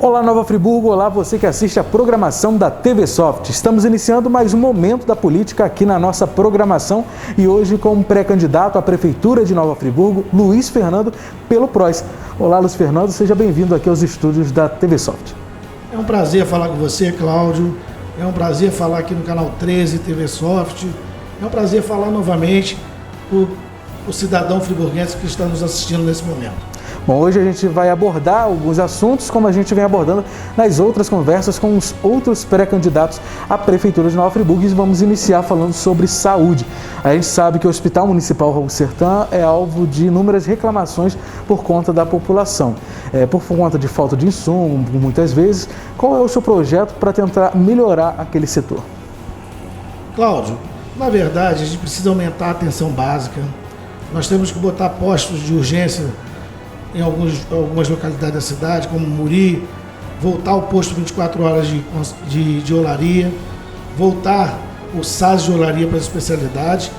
Olá Nova Friburgo, olá você que assiste a programação da TV Soft. Estamos iniciando mais um momento da política aqui na nossa programação e hoje com um pré-candidato à Prefeitura de Nova Friburgo, Luiz Fernando, pelo PROS. Olá Luiz Fernando, seja bem-vindo aqui aos estúdios da TV Soft. É um prazer falar com você, Cláudio. É um prazer falar aqui no canal 13 TV Soft. É um prazer falar novamente para o cidadão friburguense que está nos assistindo nesse momento. Bom, hoje a gente vai abordar alguns assuntos como a gente vem abordando nas outras conversas com os outros pré-candidatos à Prefeitura de Nova Friburgo e vamos iniciar falando sobre saúde. A gente sabe que o Hospital Municipal Raul Sertã é alvo de inúmeras reclamações por conta da população. Por conta de falta de insumo, muitas vezes. Qual é o seu projeto para tentar melhorar aquele setor? Cláudio, na verdade a gente precisa aumentar a atenção básica. Nós temos que botar postos de urgência em algumas localidades da cidade, como Muri, voltar ao posto 24 horas de olaria, voltar o SAS de olaria para as especialidades,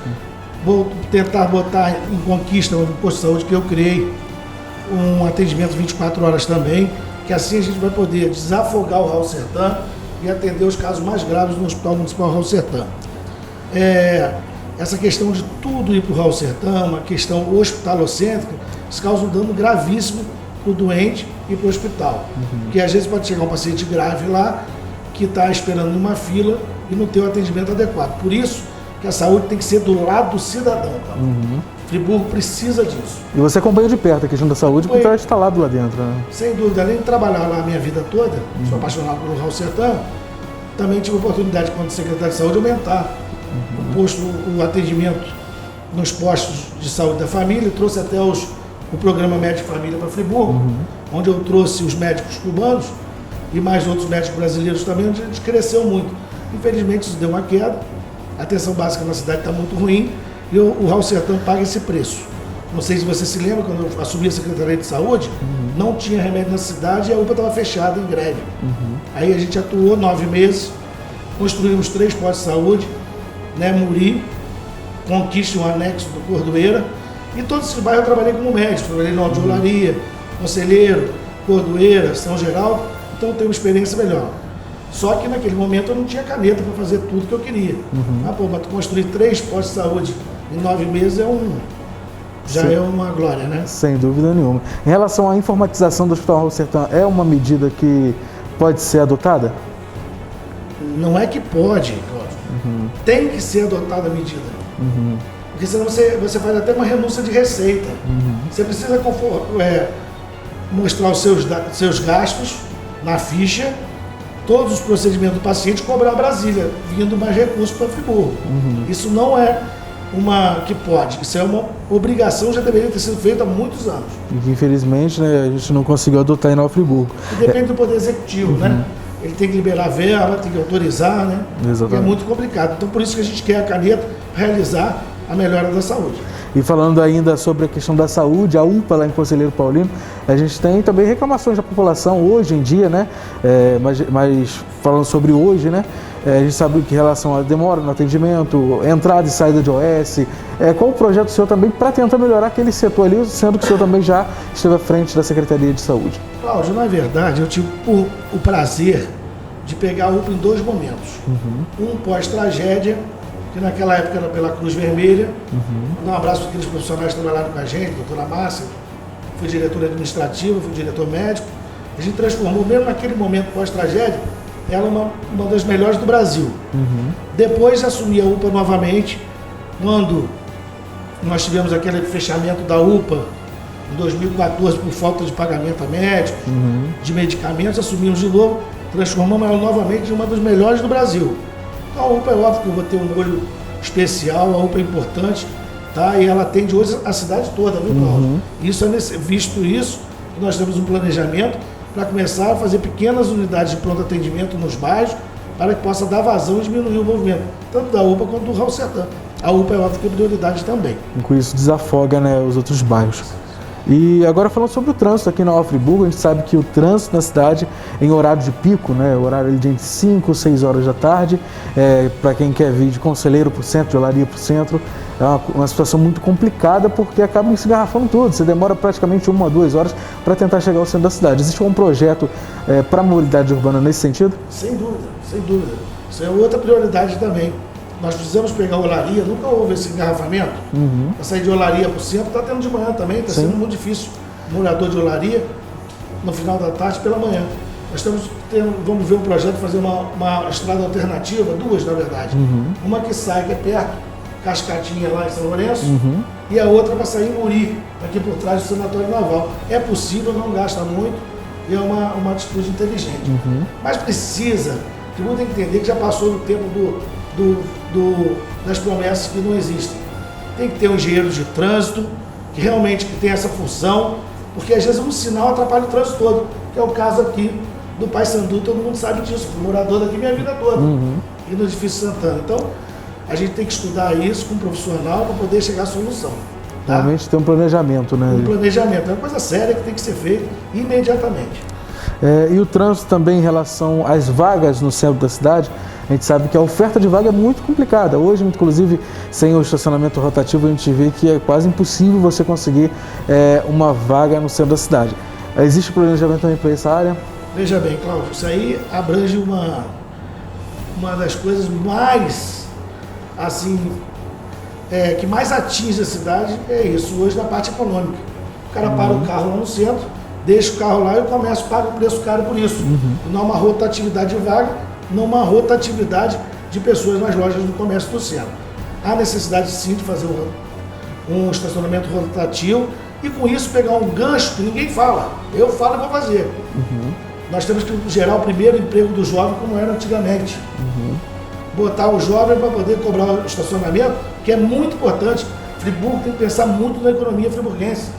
tentar botar em Conquista, no posto de saúde que eu criei, um atendimento 24 horas também, que assim a gente vai poder desafogar o Raul Sertã e atender os casos mais graves no Hospital Municipal Raul Sertã. Essa questão de tudo ir para o Raul Sertã, uma questão hospitalocêntrica, isso causa um dano gravíssimo para o doente e para o hospital. Porque às vezes pode chegar um paciente grave lá, que está esperando numa fila e não ter o atendimento adequado. Por isso que a saúde tem que ser do lado do cidadão. Friburgo precisa disso. E você acompanha de perto a questão da saúde porque está instalado lá dentro, né? Sem dúvida, além de trabalhar lá a minha vida toda, sou apaixonado pelo Raul Sertã, também tive a oportunidade, quando secretário de saúde, aumentar o atendimento nos postos de saúde da família, trouxe até o programa Médico Família para Friburgo, onde eu trouxe os médicos cubanos e mais outros médicos brasileiros também, onde a gente cresceu muito. Infelizmente isso deu uma queda, a atenção básica na cidade está muito ruim e o Raul Sertã paga esse preço. Não sei se você se lembra, quando eu assumi a Secretaria de Saúde, não tinha remédio na cidade e a UPA estava fechada em greve. Aí a gente atuou 9 meses, construímos 3 postos de saúde, Muri, Conquista, um anexo do Cordoeira, e todos esses bairros eu trabalhei como médico, trabalhei no Alto de Olaria, Conselheiro, Cordoeira, São Geraldo, então eu tenho uma experiência melhor. Só que naquele momento eu não tinha caneta para fazer tudo que eu queria. Mas construir 3 postos de saúde em 9 meses já é uma glória, né? Sem dúvida nenhuma. Em relação à informatização do Hospital Raul Sertã, é uma medida que pode ser adotada? Não é que pode, tem que ser adotada a medida. Porque senão você faz até uma renúncia de receita. Você precisa mostrar os seus gastos na ficha, todos os procedimentos do paciente, cobrar a Brasília, vindo mais recursos para Friburgo. Isso não é uma que pode, isso é uma obrigação, já deveria ter sido feita há muitos anos. E que infelizmente, né, a gente não conseguiu adotar em Nova Friburgo. E depende do Poder Executivo, né? Ele tem que liberar a verba, tem que autorizar, né? Exatamente. E é muito complicado. Então, por isso que a gente quer a caneta para realizar a melhora da saúde. E falando ainda sobre a questão da saúde, a UPA lá em Conselheiro Paulino, a gente tem também reclamações da população hoje em dia, né? Mas falando sobre hoje, né? A gente sabe que em relação à demora no atendimento, entrada e saída de OS, qual o projeto seu também para tentar melhorar aquele setor ali, sendo que o senhor também já esteve à frente da Secretaria de Saúde? Cláudio, na verdade, eu tive o prazer de pegar a UPA em 2 momentos. Um pós-tragédia, que naquela época era pela Cruz Vermelha. Dar um abraço para aqueles profissionais que trabalharam com a gente, doutora Márcia, fui diretor administrativo, fui diretor médico. A gente transformou, mesmo naquele momento pós-tragédia, ela uma das melhores do Brasil. Depois assumi a UPA novamente, quando nós tivemos aquele fechamento da UPA em 2014 por falta de pagamento a médicos, de medicamentos, assumimos de novo, transformamos ela novamente em uma das melhores do Brasil. Então a UPA é óbvio que eu vou ter um olho especial, a UPA é importante, tá? E ela atende hoje a cidade toda, viu, Cláudio? Visto isso, nós temos um planejamento para começar a fazer pequenas unidades de pronto atendimento nos bairros, para que possa dar vazão e diminuir o movimento, tanto da UPA quanto do Raul Sertã. A UPA é óbvio que é prioridade também. E com isso desafoga, né, os outros bairros. E agora falando sobre o trânsito aqui na Nova Friburgo, a gente sabe que o trânsito na cidade em horário de pico, né, horário de entre 5 e 6 horas da tarde, para quem quer vir de Conselheiro para o centro, de Olaria para o centro, é uma situação muito complicada porque acaba se engarrafando tudo, você demora praticamente 1 a 2 horas para tentar chegar ao centro da cidade. Existe um projeto para a mobilidade urbana nesse sentido? Sem dúvida, sem dúvida. Isso é outra prioridade também. Nós precisamos pegar Olaria, nunca houve esse engarrafamento. Para sair de Olaria para o centro, está tendo de manhã também, está sendo muito difícil. Morador de Olaria, no final da tarde, pela manhã. Nós vamos ver um projeto de fazer uma estrada alternativa, 2 na verdade. Uma que sai, que é perto, Cascatinha lá em São Lourenço, e a outra para sair em Muri, aqui por trás do Sanatório Naval. É possível, não gasta muito, e é uma atitude inteligente. Mas precisa, o mundo tem que entender que já passou do tempo das promessas que não existem. Tem que ter um engenheiro de trânsito, que realmente tem essa função, porque às vezes um sinal atrapalha o trânsito todo, que é o caso aqui do Paissandu, todo mundo sabe disso, fui morador daqui minha vida toda, e no edifício Santana. Então, a gente tem que estudar isso com um profissional para poder chegar à solução. Tá? Realmente tem um planejamento, né? Um planejamento, é uma coisa séria que tem que ser feita imediatamente. E o trânsito também em relação às vagas no centro da cidade, a gente sabe que a oferta de vaga é muito complicada. Hoje, inclusive, sem o estacionamento rotativo, a gente vê que é quase impossível você conseguir uma vaga no centro da cidade. Existe planejamento também para essa área? Veja bem, Cláudio, isso aí abrange uma das coisas mais, assim, que mais atinge a cidade, é isso, hoje na parte econômica. O cara para o carro lá no centro, deixa o carro lá e o comércio paga o preço caro por isso. Não há uma rotatividade de vaga, não há uma rotatividade de pessoas nas lojas do comércio do centro. Há necessidade sim de fazer um estacionamento rotativo e com isso pegar um gancho que ninguém fala. Eu falo e vou fazer. Nós temos que gerar o primeiro emprego do jovem como era antigamente. Botar o jovem para poder cobrar o estacionamento, que é muito importante. Friburgo tem que pensar muito na economia friburguense.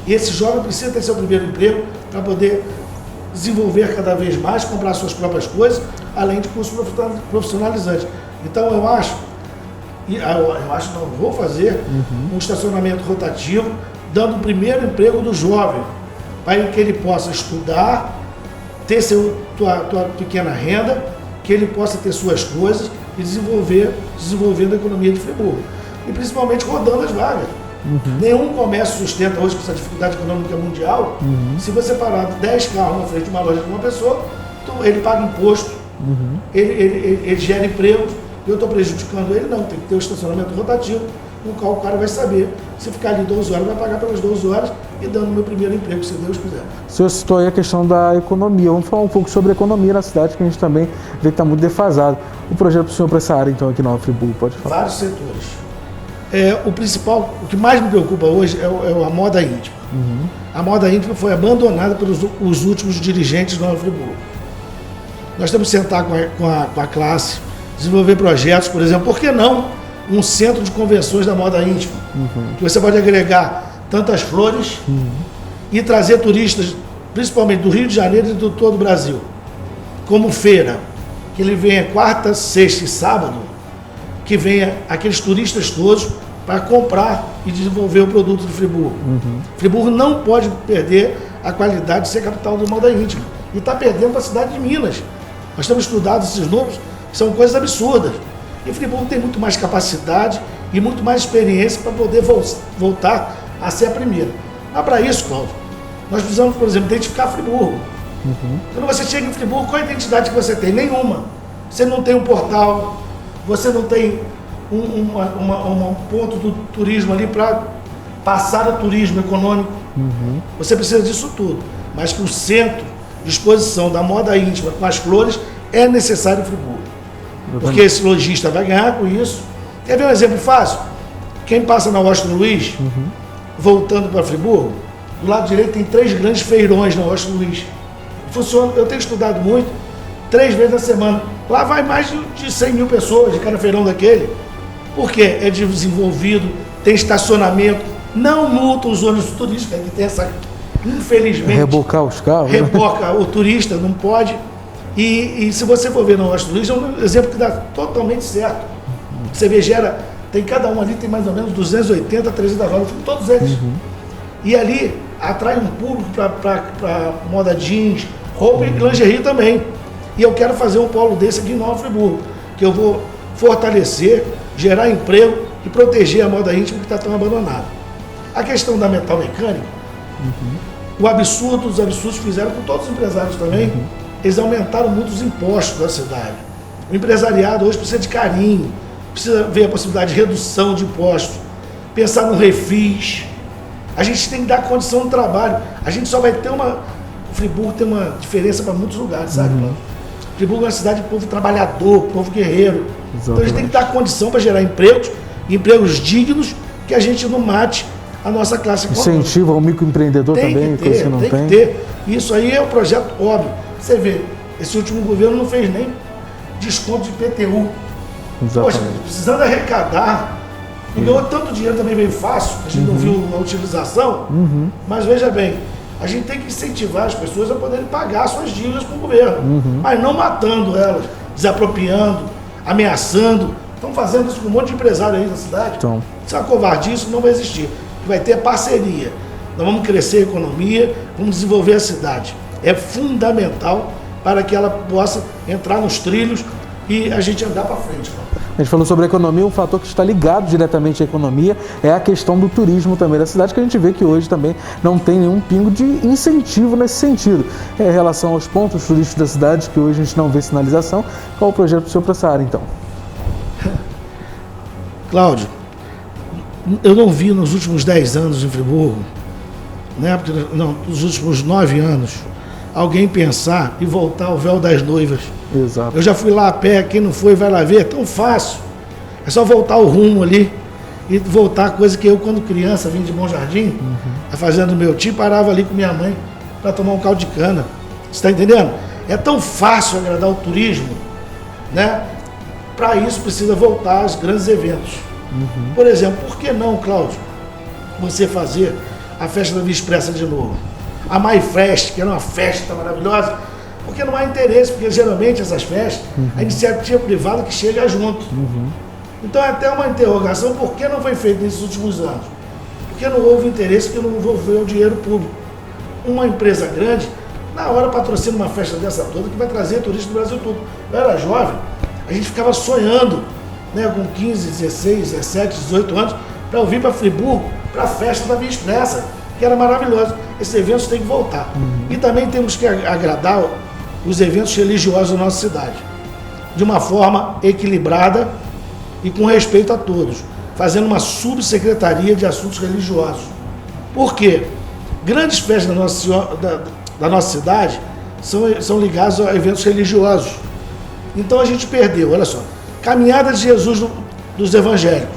E esse jovem precisa ter seu primeiro emprego para poder desenvolver cada vez mais, comprar suas próprias coisas, além de cursos profissionalizantes. Então eu acho, não, vou fazer um estacionamento rotativo, dando o primeiro emprego do jovem, para que ele possa estudar, ter tua pequena renda, que ele possa ter suas coisas e desenvolvendo a economia de Friburgo. E principalmente rodando as vagas. Nenhum comércio sustenta hoje com essa dificuldade econômica mundial. Se você parar 10 carros na frente de uma loja de uma pessoa, ele paga imposto, ele gera emprego, eu estou prejudicando ele, não, tem que ter o estacionamento rotativo, no qual o cara vai saber, se ficar ali 12 horas, vai pagar pelas 12 horas e dando o meu primeiro emprego, se Deus quiser. O senhor citou aí a questão da economia, vamos falar um pouco sobre a economia na cidade, que a gente também vê que está muito defasado. O projeto do senhor para essa área, então, aqui na Nova Friburgo, pode falar? Vários setores. O principal, o que mais me preocupa hoje é a moda íntima. A moda íntima foi abandonada pelos os últimos dirigentes da Nova Friburgo. Nós temos que sentar com a classe, desenvolver projetos, por exemplo, por que não um centro de convenções da moda íntima? Que você pode agregar tantas flores e trazer turistas, principalmente do Rio de Janeiro e do todo o Brasil. Como feira, que ele venha quarta, sexta e sábado, que venha aqueles turistas todos para comprar e desenvolver o produto de Friburgo. Friburgo não pode perder a qualidade de ser capital da moda íntima. E está perdendo para a cidade de Minas. Nós temos estudado esses números, são coisas absurdas. E Friburgo tem muito mais capacidade e muito mais experiência para poder voltar a ser a primeira. Mas para isso, Cláudio, nós precisamos, por exemplo, identificar Friburgo. Quando você chega em Friburgo, qual a identidade que você tem? Nenhuma. Você não tem um portal, você não tem um ponto do turismo ali para passar o turismo econômico. Você precisa disso tudo. Mas que o centro de exposição da moda íntima com as flores é necessário em Friburgo. Porque esse lojista vai ganhar com isso. Quer ver um exemplo fácil? Quem passa na Washington Luiz, voltando para Friburgo, do lado direito tem 3 grandes feirões na Washington Luiz. Funciona, eu tenho estudado muito, 3 vezes na semana. Lá vai mais de 100 mil pessoas de cada feirão daquele. Por quê? É desenvolvido, tem estacionamento, não multam os ônibus turísticos, que tem essa, infelizmente... Rebocar os carros. Reboca o turista, não pode. E se você for ver na Washington Luiz, é um exemplo que dá totalmente certo. Você vê, tem cada um ali, tem mais ou menos 280, 300 vagas, todos eles. E ali, atrai um público para moda jeans, roupa e lingerie também. E eu quero fazer um polo desse aqui em Nova Friburgo, que eu vou fortalecer, gerar emprego e proteger a moda íntima que está tão abandonada. A questão da metal mecânica, os absurdos fizeram com todos os empresários também, eles aumentaram muito os impostos da cidade. O empresariado hoje precisa de carinho, precisa ver a possibilidade de redução de impostos, pensar no refis. A gente tem que dar condição de trabalho. A gente só vai ter o Friburgo tem uma diferença para muitos lugares, sabe? Friburgo é uma cidade de povo trabalhador, povo guerreiro. Exatamente. Então a gente tem que dar condição para gerar empregos dignos, que a gente não mate a nossa classe econômica. Incentiva o microempreendedor também, coisa que não tem. Tem que ter. Isso aí é um projeto óbvio. Você vê, esse último governo não fez nem desconto de IPTU. Exatamente. Poxa, precisando arrecadar, e ganhou tanto dinheiro, também veio fácil, a gente não viu a utilização, mas veja bem, a gente tem que incentivar as pessoas a poderem pagar suas dívidas com o governo, mas não matando elas, desapropriando, ameaçando. Estão fazendo isso com um monte de empresário aí na cidade. Então. Isso é uma covardia, isso não vai existir. Vai ter parceria. Nós vamos crescer a economia, vamos desenvolver a cidade. É fundamental para que ela possa entrar nos trilhos e a gente andar para frente. A gente falou sobre a economia, um fator que está ligado diretamente à economia é a questão do turismo também da cidade, que a gente vê que hoje também não tem nenhum pingo de incentivo nesse sentido. Em relação aos pontos turísticos da cidade, que hoje a gente não vê sinalização, qual o projeto do senhor para essa área, então? Cláudio, eu não vi nos últimos 10 anos em Friburgo, né, nos últimos 9 anos, alguém pensar e voltar ao véu das noivas. Exato. Eu já fui lá a pé, quem não foi vai lá ver, é tão fácil. É só voltar o rumo ali e voltar, coisa que eu, quando criança, vim de Bom Jardim, a fazenda do meu tio, parava ali com minha mãe para tomar um caldo de cana. Você está entendendo? É tão fácil agradar o turismo, né? Para isso precisa voltar aos grandes eventos. Por exemplo, por que não, Cláudio, você fazer a festa da Via Expressa de novo? A MyFest, que era uma festa maravilhosa, porque não há interesse, porque geralmente essas festas, a iniciativa privada que chega junto. Então é até uma interrogação, por que não foi feito nesses últimos anos? Porque não houve interesse, porque não envolveu o dinheiro público. Uma empresa grande, na hora patrocina uma festa dessa toda, que vai trazer turista do Brasil todo. Eu era jovem, a gente ficava sonhando, né, com 15, 16, 17, 18 anos, para eu vir para Friburgo, para a festa da Via Expressa, que era maravilhosa. Esses eventos têm que voltar. E também temos que agradar os eventos religiosos da nossa cidade, de uma forma equilibrada e com respeito a todos, fazendo uma subsecretaria de assuntos religiosos. Por quê? Grandes festas da nossa cidade são ligadas a eventos religiosos. Então a gente perdeu, olha só, caminhada de Jesus dos evangélicos.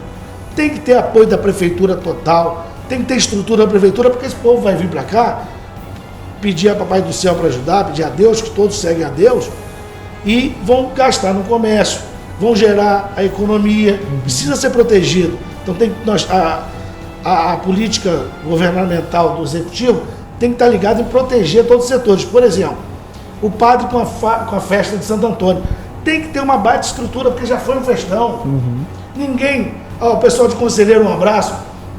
Tem que ter apoio da prefeitura total, tem que ter estrutura da prefeitura, porque esse povo vai vir para cá, pedir a Papai do Céu para ajudar, pedir a Deus, que todos seguem a Deus, e vão gastar no comércio, vão gerar a economia, precisa ser protegido. Então a política governamental do executivo tem que estar ligada em proteger todos os setores. Por exemplo, o padre com a festa de Santo Antônio tem que ter uma baita estrutura, porque já foi um festão. Ninguém, o pessoal de Conselheiro, um abraço,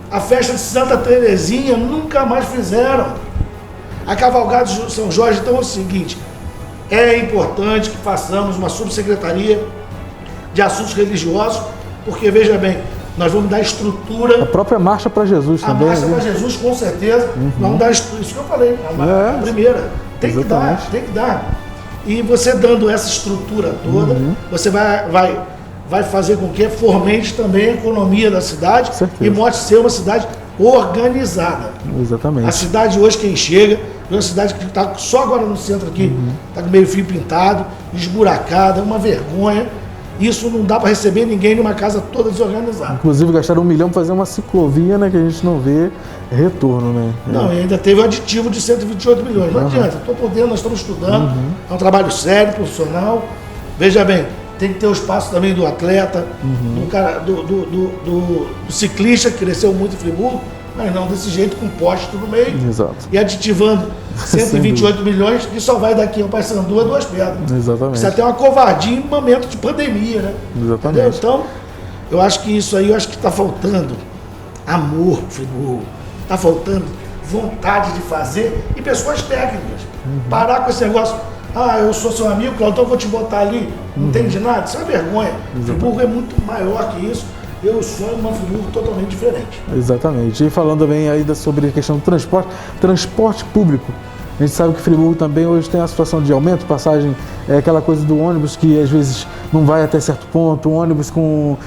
a festa de Santa Terezinha nunca mais fizeram. A cavalgada de São Jorge, então é o seguinte, é importante que façamos uma subsecretaria de assuntos religiosos, porque veja bem, nós vamos dar estrutura. A própria Marcha para Jesus também. A Marcha para Jesus, com certeza, vamos dar estrutura, isso que eu falei, a primeira. Tem que dar. E você dando essa estrutura toda, você vai fazer com que fomente também a economia da cidade e mostre ser uma cidade organizada. Exatamente. A cidade hoje, quem chega, é uma cidade que está só agora no centro aqui, está com meio fio pintado, esburacada, uma vergonha. Isso não dá para receber ninguém numa casa toda desorganizada. Inclusive gastaram 1 milhão para fazer uma ciclovia, né, que a gente não vê retorno, né? Não, e ainda teve o aditivo de 128 milhões. Não adianta, estou podendo, nós estamos estudando, é um trabalho sério, profissional. Veja bem, tem que ter o espaço também do atleta, do ciclista, que cresceu muito em Friburgo, mas não desse jeito, com poste no meio. Exato. E aditivando 128 milhões, que só vai daqui ao Paysandu a 2 pedras. Exatamente. Isso é até uma covardia em momento de pandemia, né? Exatamente. Entendeu? Então, eu acho que isso aí, está faltando amor, Friburgo. Está faltando vontade de fazer e pessoas técnicas. Parar com esse negócio, eu sou seu amigo, Cláudio, então eu vou te botar ali, não entende nada, isso é uma vergonha. Friburgo é muito maior que isso. Eu sou uma Friburgo totalmente diferente. Exatamente. E falando também ainda sobre a questão do transporte público. A gente sabe que Friburgo também hoje tem a situação de aumento, passagem, aquela coisa do ônibus que às vezes não vai até certo ponto, um ônibus com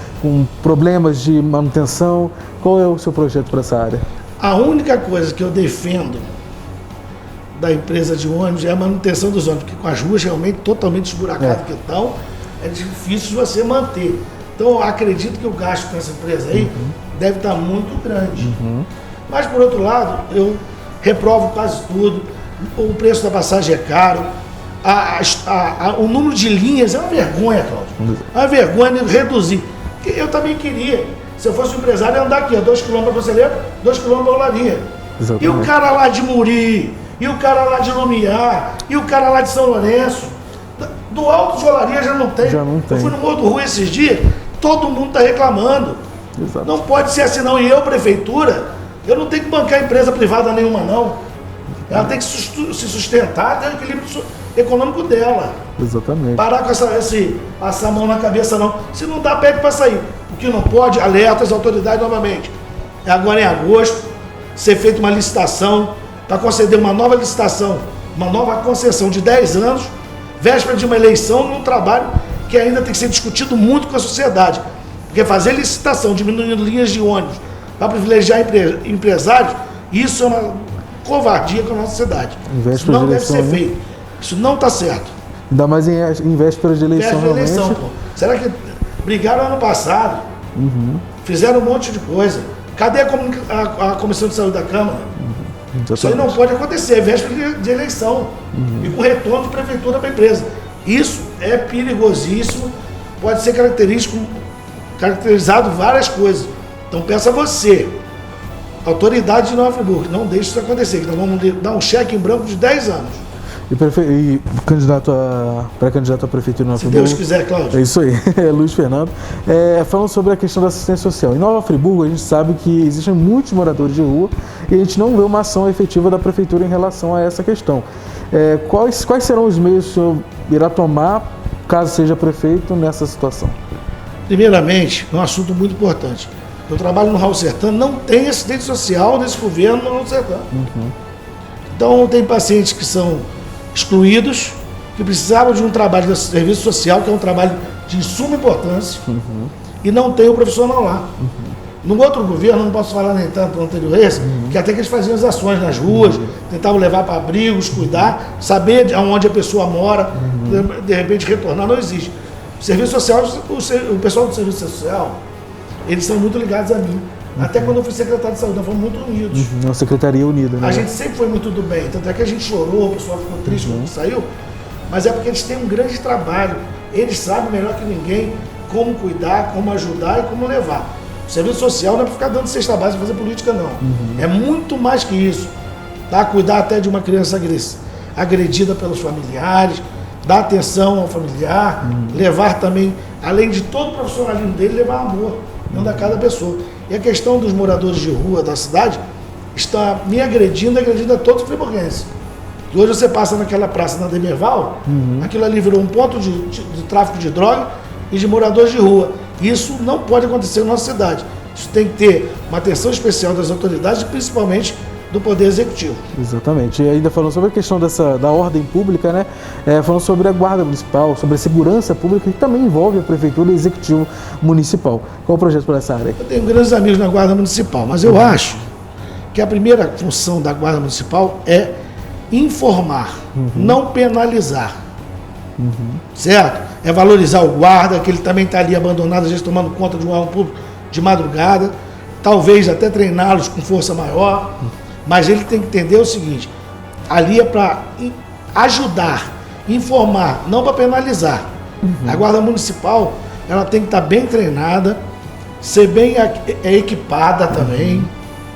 problemas de manutenção. Qual é o seu projeto para essa área? A única coisa que eu defendo da empresa de ônibus é a manutenção dos ônibus, porque com as ruas realmente totalmente esburacadas que estão, é difícil de você manter. Então eu acredito que o gasto com essa empresa aí deve estar muito grande. Mas por outro lado, eu reprovo quase tudo, o preço da passagem é caro, o número de linhas é uma vergonha, Cláudio. É uma vergonha reduzir. Eu também queria, se eu fosse um empresário, ia andar aqui, 2 km para Conselheiro, 2 km para Olaria. E o cara lá de Muri, e o cara lá de Lumiar, e o cara lá de São Lourenço, do Alto de Olaria já não tem. Eu fui no Morro do Rua esses dias, todo mundo está reclamando. Exato. Não pode ser assim não. E eu, prefeitura, eu não tenho que bancar empresa privada nenhuma não. Ela tem que se sustentar, ter o equilíbrio econômico dela. Exatamente. Parar com passar a mão na cabeça não. Se não dá, pede para sair. O que não pode, alerta as autoridades novamente. Agora em agosto, ser feita uma licitação, para conceder uma nova licitação, uma nova concessão de 10 anos, véspera de uma eleição, num trabalho que ainda tem que ser discutido muito com a sociedade. Porque fazer licitação, diminuindo linhas de ônibus, para privilegiar empresários, isso é uma covardia com a nossa cidade. Isso não deve ser feito. Isso não está certo. Ainda mais em véspera de eleição, realmente. Será que brigaram ano passado? Fizeram um monte de coisa. Cadê a Comissão de Saúde da Câmara? Isso aí não pode acontecer, é véspera de eleição. E com retorno de prefeitura para a empresa. Isso é perigosíssimo, pode ser caracterizado várias coisas. Então peço a você, autoridade de Nova Friburgo, não deixe isso acontecer, que nós vamos dar um cheque em branco de 10 anos. E pré-candidato a prefeitura de Nova Friburgo. Se Deus quiser, Cláudio. É isso aí, Luiz Fernando. Falando sobre a questão da assistência social. Em Nova Friburgo, a gente sabe que existem muitos moradores de rua e a gente não vê uma ação efetiva da prefeitura em relação a essa questão. Quais serão os meios que o senhor irá tomar, caso seja prefeito, nessa situação? Primeiramente, é um assunto muito importante. Eu trabalho no Raul Sertã, não tem assistente social nesse governo no Raul Sertã. Então, tem pacientes que são excluídos, que precisavam de um trabalho de serviço social, que é um trabalho de suma importância, e não tem o profissional lá. No outro governo, não posso falar nem tanto no anterior esse, que até que eles faziam as ações nas ruas, tentavam levar para abrigos, cuidar, saber onde a pessoa mora, de repente retornar, não existe. O serviço social, o pessoal do serviço social, eles são muito ligados a mim. Até quando eu fui secretário de saúde, nós fomos muito unidos. Uma secretaria unida, né? A gente sempre foi muito do bem, tanto é que a gente chorou, o pessoal ficou triste quando saiu, mas é porque eles têm um grande trabalho. Eles sabem melhor que ninguém como cuidar, como ajudar e como levar. O serviço social não é para ficar dando cesta básica e fazer política, não. É muito mais que isso. Tá? Cuidar até de uma criança agredida pelos familiares, dar atenção ao familiar, levar também, além de todo o profissionalismo dele, levar amor dentro da cada pessoa. E a questão dos moradores de rua da cidade está me agredindo a todos os friburguenses. E hoje você passa naquela praça na Demerval, aquilo ali virou um ponto de tráfico de droga e de moradores de rua. Isso não pode acontecer na nossa cidade. Isso tem que ter uma atenção especial das autoridades e principalmente do Poder Executivo. Exatamente. E ainda falando sobre a questão da ordem pública, né? Falando sobre a Guarda Municipal, sobre a segurança pública, que também envolve a Prefeitura e o Executivo Municipal. Qual o projeto para essa área? Eu tenho grandes amigos na Guarda Municipal, mas eu acho que a primeira função da Guarda Municipal é informar, não penalizar. Certo? É valorizar o guarda, que ele também está ali abandonado, às vezes tomando conta de um órgão público de madrugada, talvez até treiná-los com força maior. Mas ele tem que entender o seguinte, ali é para ajudar, informar, não para penalizar. A Guarda Municipal, ela tem que estar bem treinada, ser bem equipada também.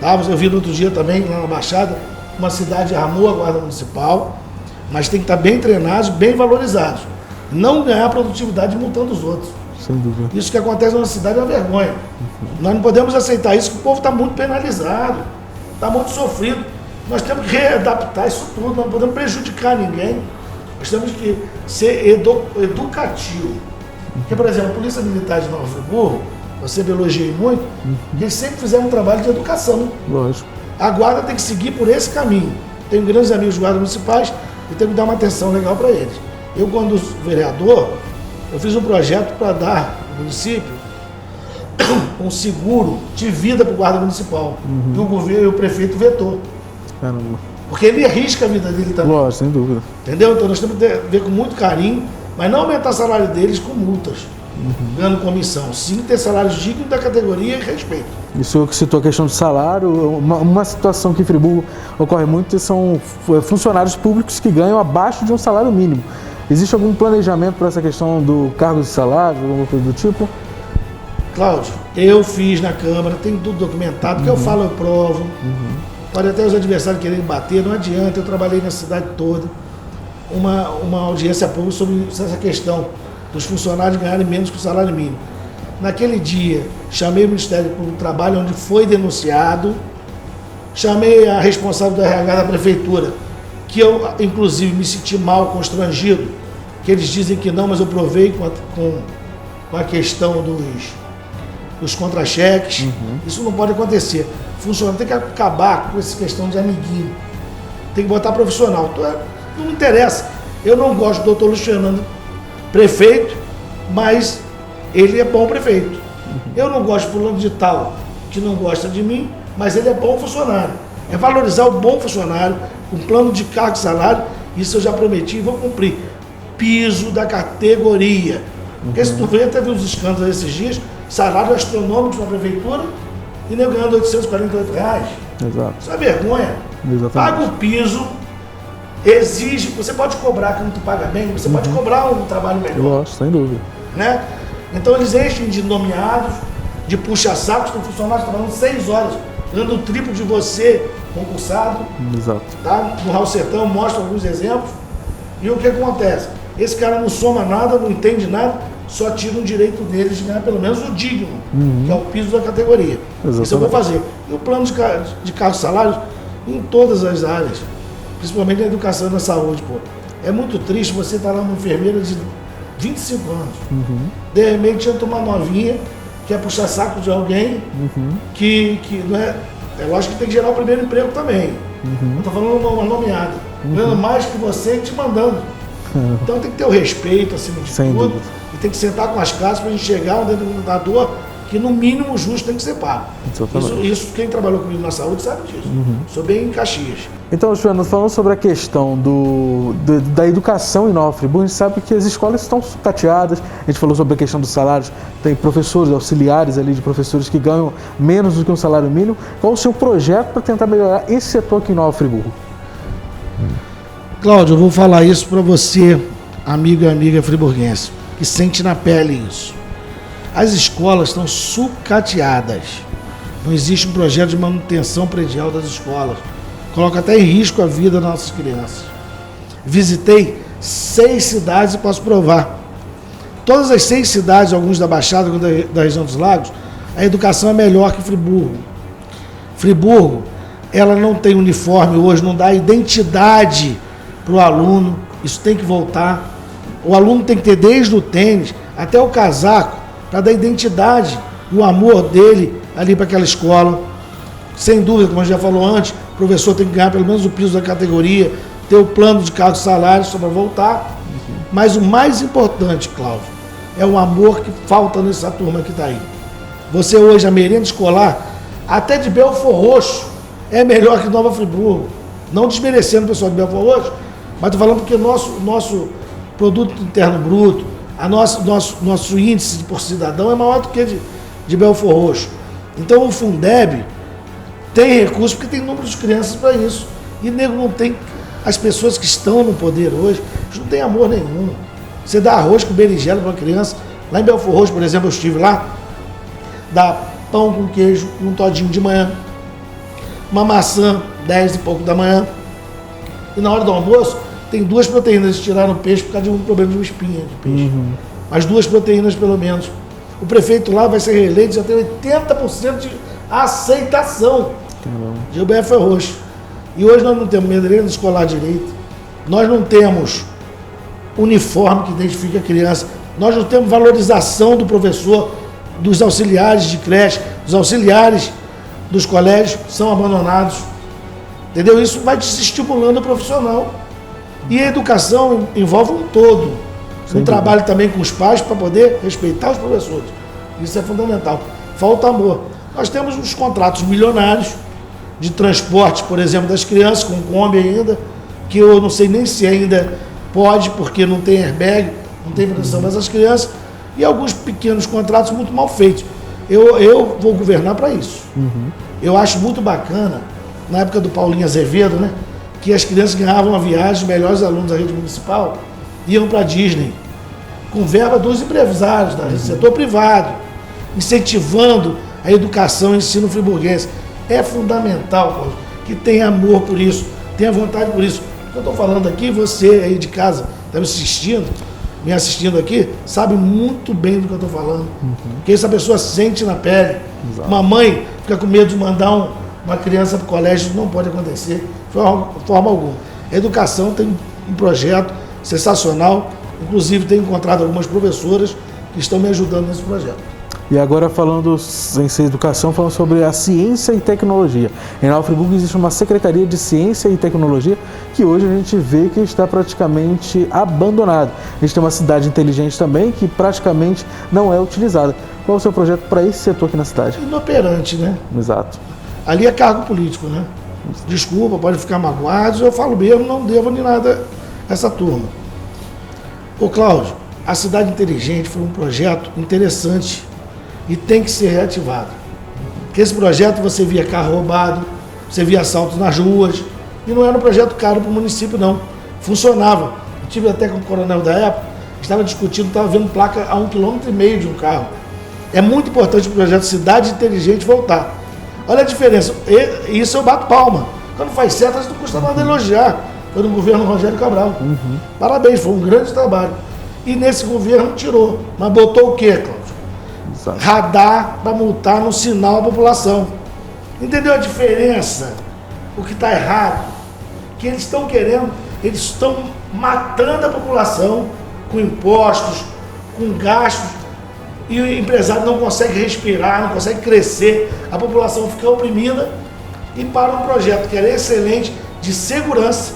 Tá? Eu vi no outro dia também, lá na Baixada, uma cidade armou a Guarda Municipal, mas tem que estar bem treinados, bem valorizados. Não ganhar produtividade multando os outros. Sem dúvida. Isso que acontece na nossa cidade é uma vergonha. Nós não podemos aceitar isso, que o povo está muito penalizado. Está muito sofrido. Nós temos que readaptar isso tudo, não podemos prejudicar ninguém. Nós temos que ser educativo. Porque, por exemplo, a Polícia Militar de Nova Friburgo, eu sempre elogiei muito, que eles sempre fizeram um trabalho de educação. Lógico. A guarda tem que seguir por esse caminho. Tenho grandes amigos guardas municipais e tenho que dar uma atenção legal para eles. Eu, quando vereador, eu fiz um projeto para dar ao município um seguro de vida para o guarda municipal. E o governo e o prefeito vetou. Caramba. Porque ele arrisca a vida dele também. Lógico, sem dúvida. Entendeu? Então nós temos que ver com muito carinho, mas não aumentar o salário deles com multas, ganhando comissão. Sim, ter salários dignos da categoria e respeito. E o senhor que citou a questão do salário, uma situação que em Friburgo ocorre muito são funcionários públicos que ganham abaixo de um salário mínimo. Existe algum planejamento para essa questão do cargo de salário, alguma coisa do tipo? Cláudio, eu fiz na Câmara, tem tudo documentado, que eu falo, eu provo. Pode até os adversários quererem bater, não adianta, eu trabalhei na cidade toda. Uma audiência pública sobre essa questão dos funcionários ganharem menos que o salário mínimo. Naquele dia, chamei o Ministério Público do Trabalho, onde foi denunciado, chamei a responsável do RH da Prefeitura, que eu, inclusive, me senti mal, constrangido, que eles dizem que não, mas eu provei com a questão dos contra-cheques. Isso não pode acontecer. Funcionário tem que acabar com essa questão de amiguinho. Tem que botar profissional. Não me interessa. Eu não gosto do doutor Luiz Fernando, prefeito, mas ele é bom prefeito. Eu não gosto de fulano de tal, que não gosta de mim, mas ele é bom funcionário. É valorizar o bom funcionário, com plano de cargo e salário. Isso eu já prometi e vou cumprir. Piso da categoria. Porque se tu vê, até viu os escândalos esses dias, salário astronômico na prefeitura e nem ganhando R$848. Exato. Isso é vergonha. Exatamente. Paga o piso, exige, você pode cobrar quando tu paga bem, você pode cobrar um trabalho melhor. Lógico, sem dúvida. Né? Então eles enchem de nomeados, de puxa-sacos, tem funcionários trabalhando 6 horas, ganhando o triplo de você, concursado. Exato. Tá? No Raul Sertão mostra alguns exemplos. E o que acontece? Esse cara não soma nada, não entende nada, só tira um direito deles de ganhar pelo menos o digno, que é o piso da categoria. Exatamente. Isso eu vou fazer. E o plano de cargos e salários em todas as áreas, principalmente na educação e na saúde. Pô. É muito triste você estar lá uma enfermeira de 25 anos, de repente entra uma novinha, quer puxar saco de alguém, que não é. É lógico que tem que gerar o primeiro emprego também. Eu estou falando uma nomeada, ganhando mais que você te mandando. Então tem que ter o respeito acima de Sem tudo. dúvida. E tem que sentar com as casas para a gente chegar onde o denominador que no mínimo justo tem que ser pago. Isso quem trabalhou comigo na saúde sabe disso. Sou bem em Caxias. Então, Fernando, falando sobre a questão da educação em Nova Friburgo, a gente sabe que as escolas estão tateadas, a gente falou sobre a questão dos salários, tem professores, auxiliares ali de professores que ganham menos do que um salário mínimo. Qual o seu projeto para tentar melhorar esse setor aqui em Nova Friburgo? Cláudio, eu vou falar isso para você, amigo e amiga friburguense, que sente na pele isso. As escolas estão sucateadas. Não existe um projeto de manutenção predial das escolas. Coloca até em risco a vida das nossas crianças. Visitei 6 cidades e posso provar. Todas as 6 cidades, alguns da Baixada, alguns da região dos Lagos, a educação é melhor que Friburgo. Friburgo, ela não tem uniforme hoje, não dá identidade para o aluno. Isso tem que voltar. O aluno tem que ter desde o tênis até o casaco para dar identidade e o amor dele ali para aquela escola. Sem dúvida, como a gente já falou antes, o professor tem que ganhar pelo menos o piso da categoria, ter o plano de cargos e salários só para voltar. Mas o mais importante, Cláudio, é o amor que falta nessa turma que está aí. Você hoje, a merenda escolar, até de Belfor Roxo, é melhor que Nova Friburgo. Não desmerecendo o pessoal de Belfor Roxo, mas estou falando porque o nosso produto interno bruto, nosso índice por cidadão é maior do que de Belfor Roxo. Então o Fundeb tem recursos porque tem número de crianças para isso. E nego não tem. As pessoas que estão no poder hoje, eles não têm amor nenhum. Você dá arroz com berinjela para uma criança. Lá em Belfor Roxo, por exemplo, eu estive lá, dá pão com queijo, um todinho de manhã, uma maçã, 10 e pouco da manhã. E na hora do almoço, tem 2 proteínas. Eles tiraram o peixe por causa de um problema de uma espinha de peixe. Mas 2 proteínas pelo menos. O prefeito lá vai ser reeleito, já tem 80% de aceitação de Belfor Roxo. E hoje nós não temos merenda escolar direito, nós não temos uniforme que identifique a criança, nós não temos valorização do professor, dos auxiliares de creche, dos auxiliares dos colégios são abandonados. Entendeu? Isso vai desestimulando o profissional. E a educação envolve um todo. Um trabalho também com os pais para poder respeitar os professores. Isso é fundamental. Falta amor. Nós temos uns contratos milionários de transporte, por exemplo, das crianças, com Kombi ainda, que eu não sei nem se ainda pode, porque não tem airbag, não tem proteção dessas crianças, e alguns pequenos contratos muito mal feitos. Eu vou governar para isso. Eu acho muito bacana, na época do Paulinho Azevedo, né, que as crianças ganhavam uma viagem, os melhores alunos da rede municipal iam para a Disney, com verba dos empresários, do setor privado, incentivando a educação e o ensino friburguense. É fundamental, Paulo, que tenha amor por isso, tenha vontade por isso. O que eu estou falando aqui, você aí de casa, está me assistindo aqui, sabe muito bem do que eu estou falando. Porque essa pessoa sente na pele. Exato. Uma mãe fica com medo de mandar uma criança para o colégio, isso não pode acontecer de forma alguma. A educação tem um projeto sensacional, inclusive tenho encontrado algumas professoras que estão me ajudando nesse projeto. E agora falando em educação, falando sobre a ciência e tecnologia. Em Nova Friburgo existe uma Secretaria de Ciência e Tecnologia que hoje a gente vê que está praticamente abandonada. A gente tem uma cidade inteligente também que praticamente não é utilizada. Qual é o seu projeto para esse setor aqui na cidade? Inoperante, né? Exato. Ali é cargo político, né? Desculpa, pode ficar magoados, eu falo mesmo, não devo nem nada a essa turma. Ô Cláudio, a cidade inteligente foi um projeto interessante e tem que ser reativado. Porque esse projeto você via carro roubado, você via assaltos nas ruas, e não era um projeto caro para o município, não. Funcionava. Eu tive até com o coronel da época, estava discutindo, estava vendo placa a 1,5 km de um carro. É muito importante o projeto Cidade Inteligente voltar. Olha a diferença. Isso eu bato palma. Quando faz certo, a gente não custa nada elogiar. Foi no governo Rogério Cabral. Parabéns, foi um grande trabalho. E nesse governo tirou. Mas botou o quê, Cláudio? Exato. Radar para multar no sinal à população. Entendeu a diferença? O que está errado? Que eles estão querendo, eles estão matando a população com impostos, com gastos, e o empresário não consegue respirar, não consegue crescer, a população fica oprimida, e para um projeto que era excelente de segurança.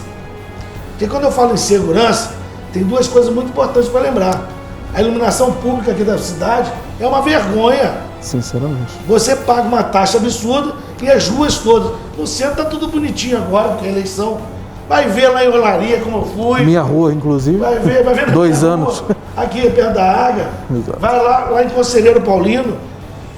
Porque quando eu falo em segurança, tem duas coisas muito importantes para lembrar. A iluminação pública aqui da cidade é uma vergonha. Sinceramente. Você paga uma taxa absurda e as ruas todas. No centro está tudo bonitinho agora, porque é eleição. Vai ver lá em Olaria como eu fui. Minha rua, inclusive. Vai ver 2 anos. Rua, aqui perto da Águia. Exato. Vai lá em Conselheiro Paulino.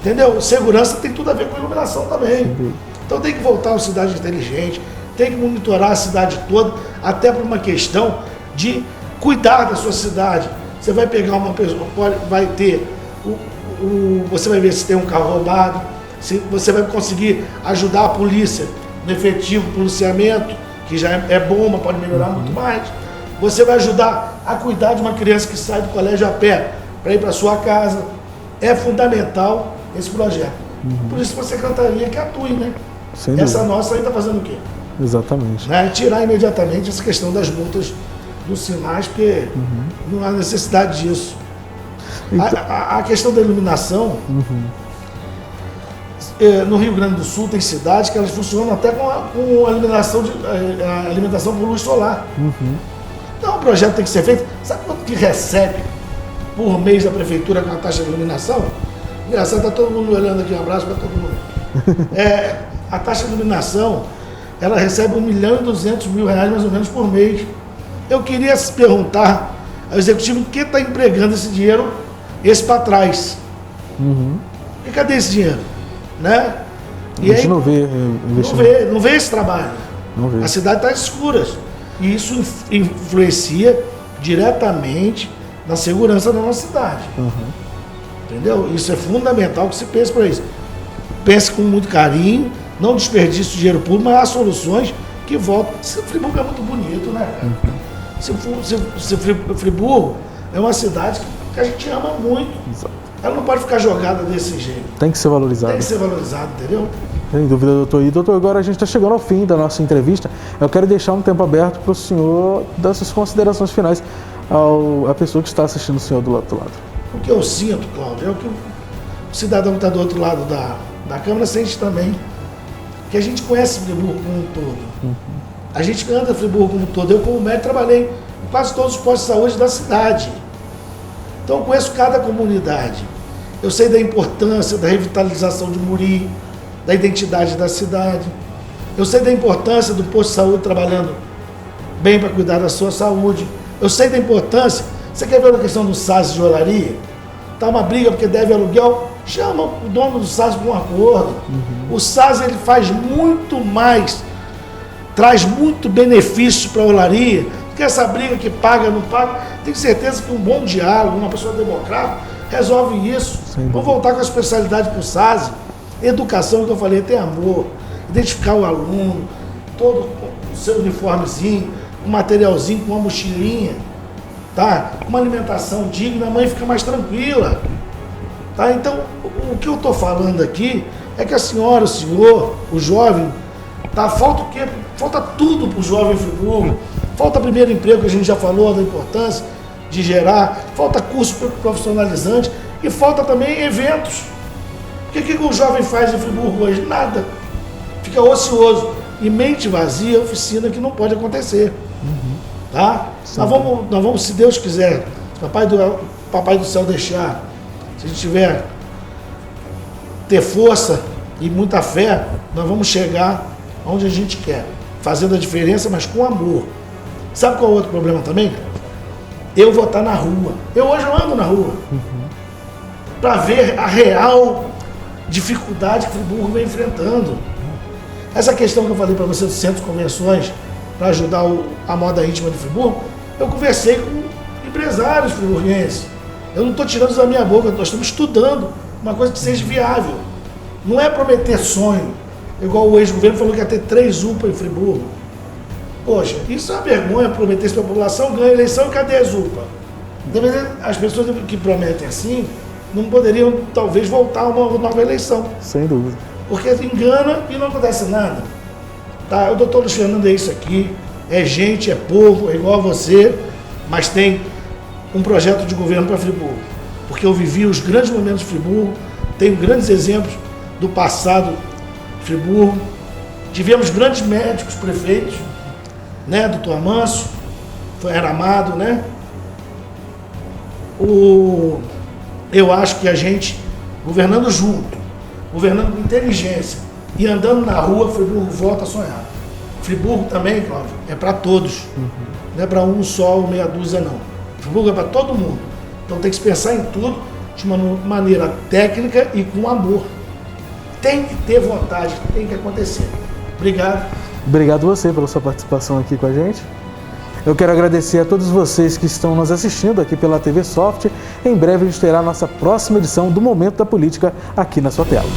Entendeu? Segurança tem tudo a ver com iluminação também. Sim. Então tem que voltar a uma cidade inteligente, tem que monitorar a cidade toda, até por uma questão de cuidar da sua cidade. Você vai pegar uma pessoa, vai ter, você vai ver se tem um carro roubado, se você vai conseguir ajudar a polícia no efetivo policiamento, que já é bom, mas pode melhorar muito mais. Você vai ajudar a cuidar de uma criança que sai do colégio a pé para ir para sua casa. É fundamental esse projeto. Por isso a secretaria que atue, né? Sem Essa dúvida. nossa aí está fazendo o quê? Exatamente. Né? Tirar imediatamente essa questão das multas dos sinais, porque não há necessidade disso. Então... A questão da iluminação, no Rio Grande do Sul tem cidades que elas funcionam até com a alimentação por luz solar. Então o projeto tem que ser feito. Sabe quanto que recebe por mês da prefeitura com a taxa de iluminação? Engraçado, está todo mundo olhando aqui, um abraço para todo mundo. A taxa de iluminação, ela recebe R$1.200.000 mais ou menos por mês. Eu queria perguntar ao executivo quem está empregando esse dinheiro, esse para trás. E cadê esse dinheiro? Né? A gente não vê investimento. Não vê esse trabalho. Não vê. A cidade está às escuras. E isso influencia diretamente na segurança da nossa cidade. Entendeu? Isso é fundamental que se pense para isso. Pense com muito carinho, não desperdice o dinheiro público, mas há soluções que voltam. Friburgo é muito bonito, né, cara? Friburgo é uma cidade que a gente ama muito. Exato. Ela não pode ficar jogada desse jeito. Tem que ser valorizado. Tem que ser valorizada, entendeu? Sem dúvida, doutor. E, doutor, agora a gente está chegando ao fim da nossa entrevista. Eu quero deixar um tempo aberto para o senhor dar suas considerações finais à pessoa que está assistindo o senhor do outro lado. O que eu sinto, Cláudio, é o que o cidadão que está do outro lado da Câmara sente também. Que a gente conhece Friburgo como um todo. A gente anda Friburgo como um todo. Eu, como médico, trabalhei em quase todos os postos de saúde da cidade. Então, eu conheço cada comunidade. Eu sei da importância da revitalização de Muri, da identidade da cidade. Eu sei da importância do posto de saúde trabalhando bem para cuidar da sua saúde. Eu sei da importância. Você quer ver a questão do SAS de olaria? Está uma briga porque deve aluguel? Chama o dono do SAS para um acordo. O SAS ele faz muito mais, traz muito benefício para a olaria, do que essa briga que paga, não paga. Tenho certeza que um bom diálogo, uma pessoa democrática, resolve isso. Vamos voltar com a especialidade para o SAS. Educação, que eu falei, tem amor. Identificar o aluno, todo o seu uniformezinho, um materialzinho com uma mochilinha, tá? Uma alimentação digna, a mãe fica mais tranquila. Tá? Então, o que eu estou falando aqui é que a senhora, o senhor, o jovem, tá? Falta o quê? Falta tudo para o jovem Friburgo. Falta primeiro emprego, que a gente já falou da importância de gerar. Falta curso profissionalizante e falta também eventos. O que o jovem faz em Friburgo hoje? Nada. Fica ocioso. E mente vazia, oficina que não pode acontecer. Tá? Nós vamos, se Deus quiser, se Papai do Céu deixar, se a gente tiver ter força e muita fé, nós vamos chegar onde a gente quer, fazendo a diferença, mas com amor. Sabe qual é o outro problema também? Eu vou estar na rua. Eu hoje ando na rua para ver a real dificuldade que Friburgo vem enfrentando. Essa questão que eu falei para você do centro de convenções para ajudar a moda íntima de Friburgo, eu conversei com empresários friburguenses. Eu não estou tirando isso da minha boca, nós estamos estudando uma coisa que seja viável. Não é prometer sonho, igual o ex-governo falou que ia ter 3 UPA em Friburgo. Poxa, isso é uma vergonha, prometer isso para a população, ganha eleição e cadê as UPA? As pessoas que prometem assim não poderiam talvez voltar a uma nova eleição. Sem dúvida. Porque engana e não acontece nada. Tá? O doutor Luiz Fernando é isso aqui, é gente, é povo, é igual a você, mas tem um projeto de governo para Friburgo. Porque eu vivi os grandes momentos de Friburgo, tenho grandes exemplos do passado de Friburgo. Tivemos grandes médicos, prefeitos, né? Doutor Amâncio, era amado, né? Eu acho que a gente, governando junto, governando com inteligência e andando na rua, Friburgo volta a sonhar. Friburgo também, Cláudio, é para todos. Não é para um só ou meia dúzia, não. Friburgo é para todo mundo. Então tem que se pensar em tudo de uma maneira técnica e com amor. Tem que ter vontade, tem que acontecer. Obrigado. Obrigado você pela sua participação aqui com a gente. Eu quero agradecer a todos vocês que estão nos assistindo aqui pela TV Soft. Em breve a gente terá a nossa próxima edição do Momento da Política aqui na sua tela.